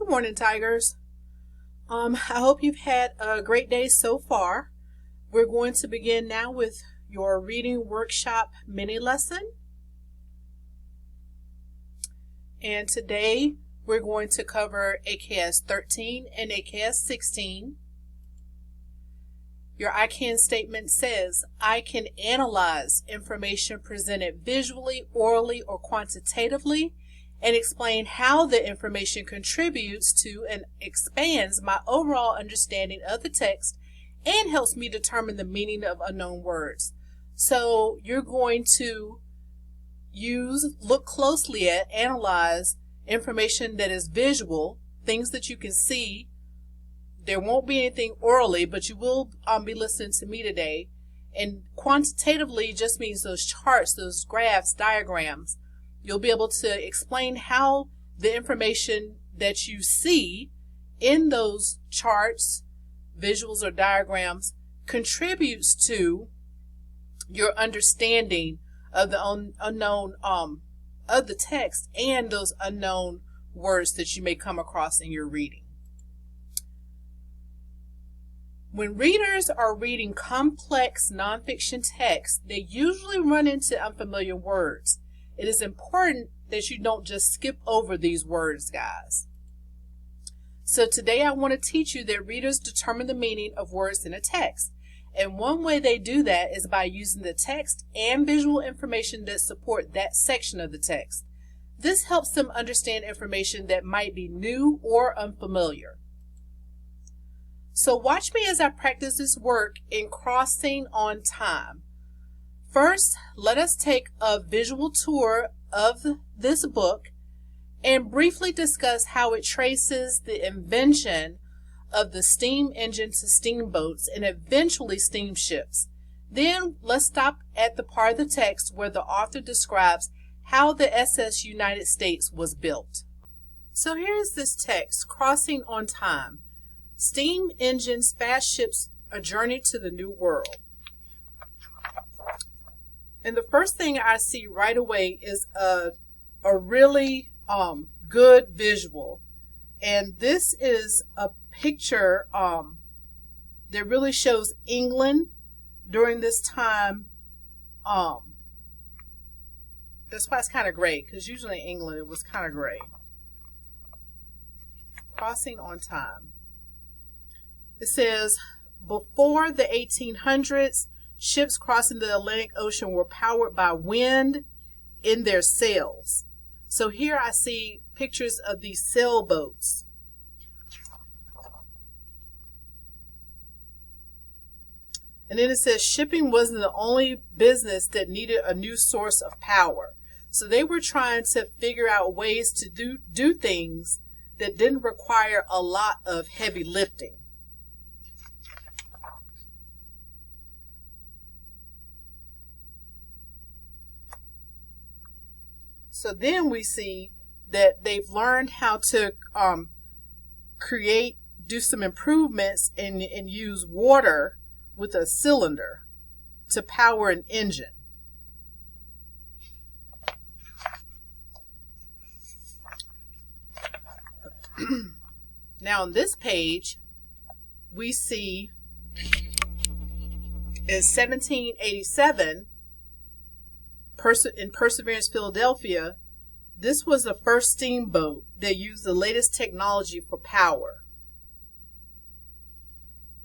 Good morning, Tigers. I hope you've had a great day so far. We're going to begin now with your reading workshop mini lesson. And today we're going to cover AKS 13 and AKS 16. Your I can statement says, I can analyze information presented visually, orally, or quantitatively and explain how the information contributes to and expands my overall understanding of the text and helps me determine the meaning of unknown words. So you're going to look closely at, analyze information that is visual, things that you can see. There won't be anything orally, but you will be listening to me today. And quantitatively just means those charts, those graphs, diagrams. You'll be able to explain how the information that you see in those charts, visuals, or diagrams contributes to your understanding of the unknown of the text and those unknown words that you may come across in your reading. When readers are reading complex nonfiction texts, they usually run into unfamiliar words. It is important that you don't just skip over these words, guys. So today I want to teach you that readers determine the meaning of words in a text. And one way they do that is by using the text and visual information that support that section of the text. This helps them understand information that might be new or unfamiliar. So watch me as I practice this work in Crossing on Time. First, let us take a visual tour of this book and briefly discuss how it traces the invention of the steam engine to steamboats and eventually steamships. Then let's stop at the part of the text where the author describes how the SS United States was built. So here's this text, Crossing on Time. Steam engines, fast ships, a journey to the new world. And the first thing I see right away is a really good visual. And this is a picture that really shows England during this time. That's why it's kind of gray, because usually in England it was kind of gray. Crossing on Time. It says, before the 1800s, ships crossing the Atlantic Ocean were powered by wind in their sails. So here I see pictures of these sailboats. And then it says shipping wasn't the only business that needed a new source of power. So they were trying to figure out ways to do things that didn't require a lot of heavy lifting. So then we see that they've learned how to do some improvements and use water with a cylinder to power an engine. Now on this page, we see in 1787, in Perseverance, Philadelphia, this was the first steamboat that used the latest technology for power.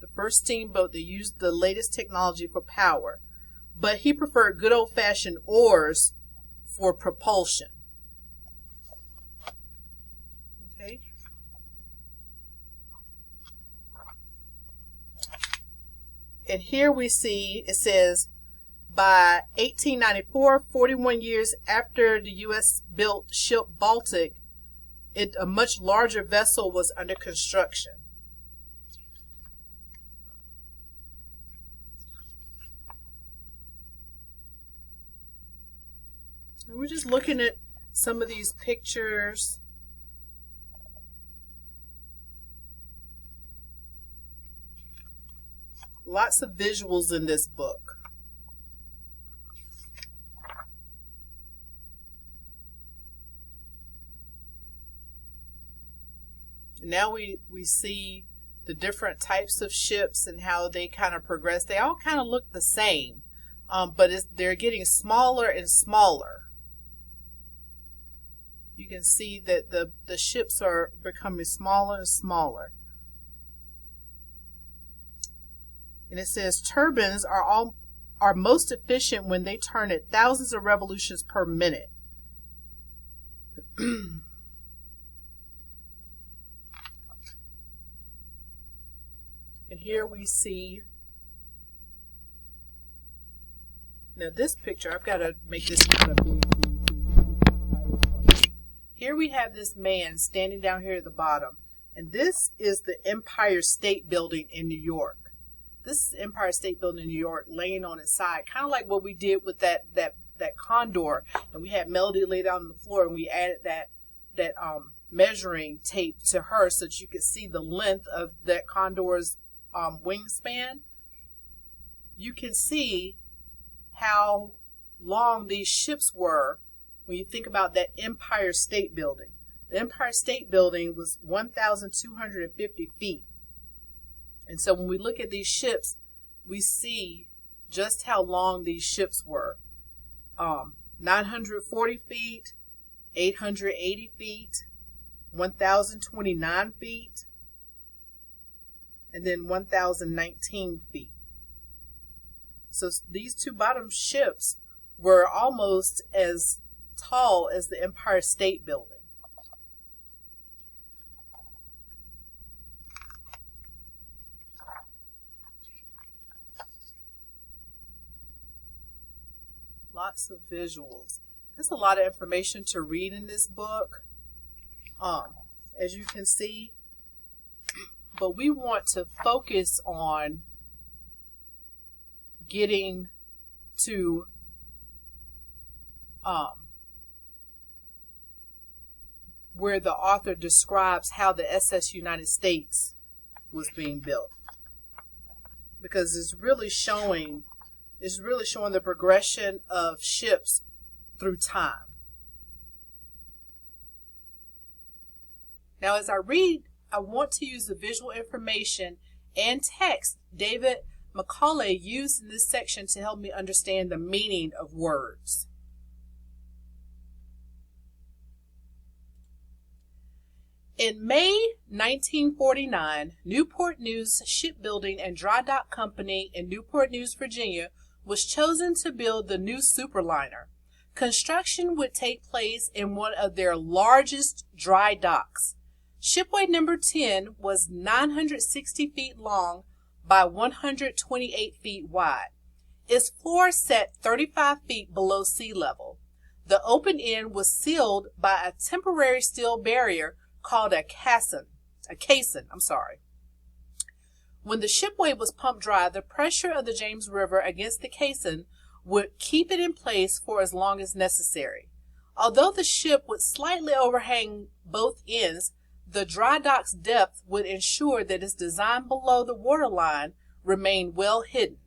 The first steamboat that used the latest technology for power. But he preferred good old-fashioned oars for propulsion. Okay. And here we see, it says, by 1894, 41 years after the U.S. built ship Baltic, a much larger vessel was under construction. And we're just looking at some of these pictures. Lots of visuals in this book. Now we see the different types of ships and how they kind of progress. They all kind of look the same, but they're getting smaller and smaller. You can see that the ships are becoming smaller and smaller. And it says turbines are most efficient when they turn at thousands of revolutions per minute. And here we see, now this picture, I've got to make this kind of big. Here we have this man standing down here at the bottom, and this is the Empire State Building in New York. This is the Empire State Building in New York laying on its side, kind of like what we did with that condor, and we had Melody lay down on the floor, and we added that measuring tape to her so that you could see the length of that condor's wingspan. You can see how long these ships were when you think about that Empire State Building. The Empire State Building was 1,250 feet. And so when we look at these ships, we see just how long these ships were. 940 feet, 880 feet, 1,029 feet, and then 1,019 feet. So these two bottom ships were almost as tall as the Empire State Building. Lots of visuals. There's a lot of information to read in this book, as you can see. But we want to focus on getting to where the author describes how the SS United States was being built, because it's really showing the progression of ships through time. Now, as I read, I want to use the visual information and text David Macaulay used in this section to help me understand the meaning of words. In May 1949, Newport News Shipbuilding and Dry Dock Company in Newport News, Virginia, was chosen to build the new superliner. Construction would take place in one of their largest dry docks. Shipway number 10 was 960 feet long by 128 feet wide. Its floor sat 35 feet below sea level. The open end was sealed by a temporary steel barrier called a caisson. When the shipway was pumped dry, the pressure of the James River against the caisson would keep it in place for as long as necessary. Although the ship would slightly overhang both ends, the dry dock's depth would ensure that its design below the waterline remained well hidden.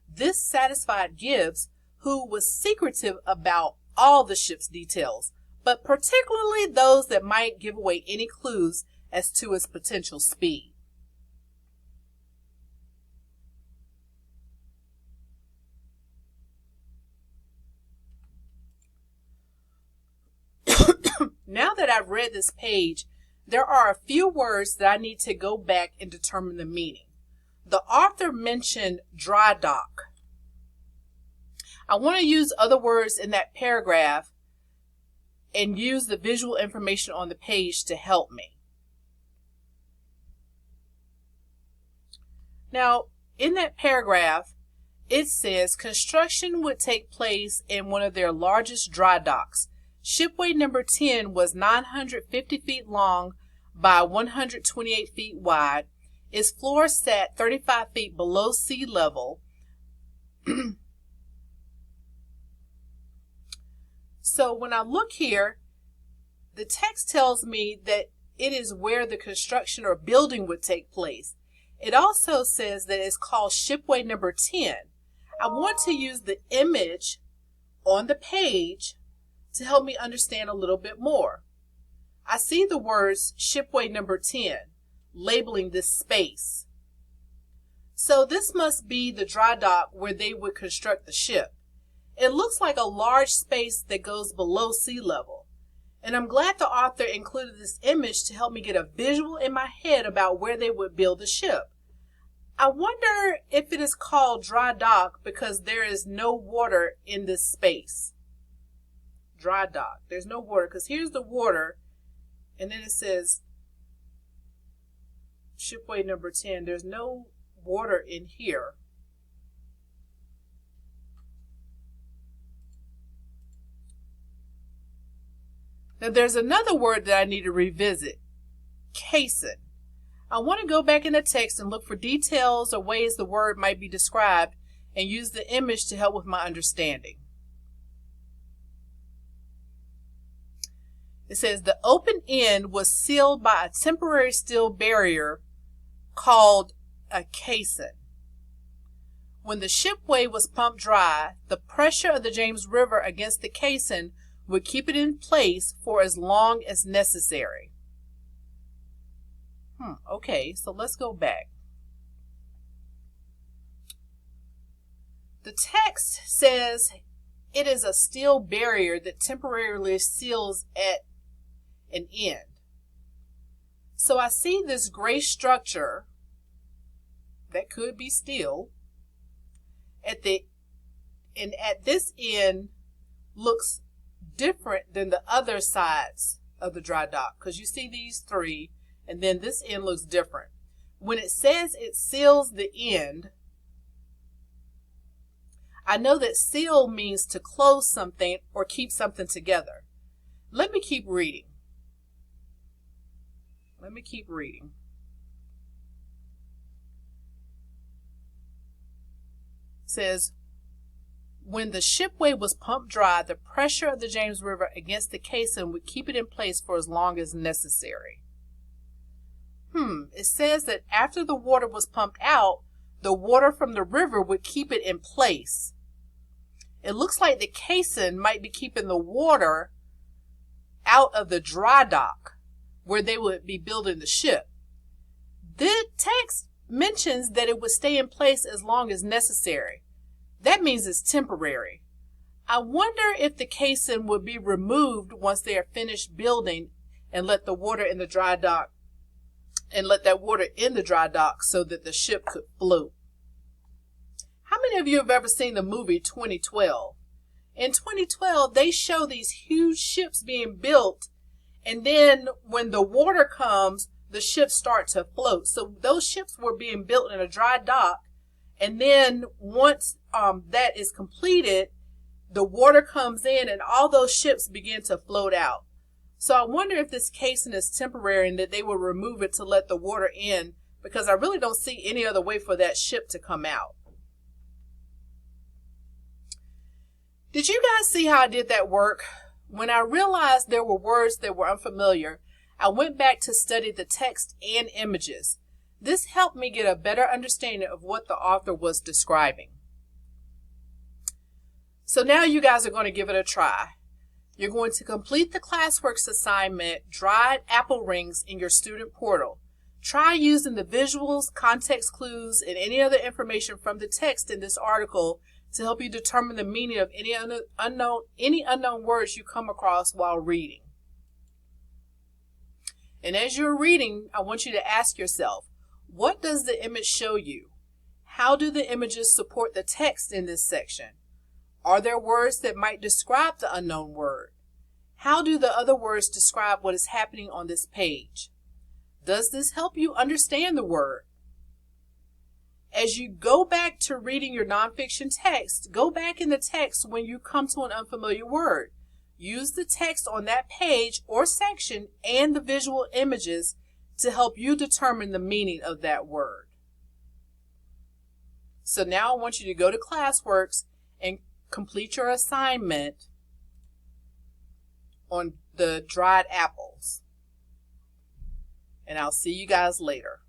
This satisfied Gibbs, who was secretive about all the ship's details, but particularly those that might give away any clues as to its potential speed. Now that I've read this page, there are a few words that I need to go back and determine the meaning. The author mentioned dry dock. I want to use other words in that paragraph and use the visual information on the page to help me. Now, in that paragraph, it says construction would take place in one of their largest dry docks. Shipway number 10 was 950 feet long by 128 feet wide. Its floor sat 35 feet below sea level. So when I look here, the text tells me that it is where the construction or building would take place. It also says that it's called Shipway number 10. I want to use the image on the page to help me understand a little bit more. I see the words shipway number 10, labeling this space. So this must be the dry dock where they would construct the ship. It looks like a large space that goes below sea level. And I'm glad the author included this image to help me get a visual in my head about where they would build the ship. I wonder if it is called dry dock because there is no water in this space. Dry dock. There's no water because here's the water, and then it says shipway number 10. There's no water in here. Now there's another word that I need to revisit. Caisson. I want to go back in the text and look for details or ways the word might be described and use the image to help with my understanding. It says the open end was sealed by a temporary steel barrier called a caisson. When the shipway was pumped dry, the pressure of the James River against the caisson would keep it in place for as long as necessary. Okay, so let's go back. The text says it is a steel barrier that temporarily seals at an end. So I see this gray structure that could be steel at this end looks different than the other sides of the dry dock because you see these three and then this end looks different. When it says it seals the end, I know that seal means to close something or keep something together. Let me keep reading. It says, when the shipway was pumped dry, the pressure of the James River against the caisson would keep it in place for as long as necessary. It says that after the water was pumped out, the water from the river would keep it in place. It looks like the caisson might be keeping the water out of the dry dock where they would be building the ship. The text mentions that it would stay in place as long as necessary. That means it's temporary. I wonder if the caisson would be removed once they are finished building and let the water in the dry dock so that the ship could float. How many of you have ever seen the movie 2012? In 2012, they show these huge ships being built, and then when the water comes, the ships start to float. So those ships were being built in a dry dock, and then once that is completed, the water comes in and all those ships begin to float out. So I wonder if this caisson is temporary and that they will remove it to let the water in, because I really don't see any other way for that ship to come out. Did you guys see how I did that work? When I realized there were words that were unfamiliar, I went back to study the text and images. This helped me get a better understanding of what the author was describing. So now you guys are going to give it a try. You're going to complete the classworks assignment, Dried Apple Rings, in your student portal. Try using the visuals, context clues, and any other information from the text in this article to help you determine the meaning of any unknown words you come across while reading. And as you're reading, I want you to ask yourself, what does the image show you? How do the images support the text in this section? Are there words that might describe the unknown word? How do the other words describe what is happening on this page? Does this help you understand the word? As you go back to reading your nonfiction text, go back in the text when you come to an unfamiliar word. Use the text on that page or section and the visual images to help you determine the meaning of that word. So now I want you to go to Classworks and complete your assignment on the dried apples. And I'll see you guys later.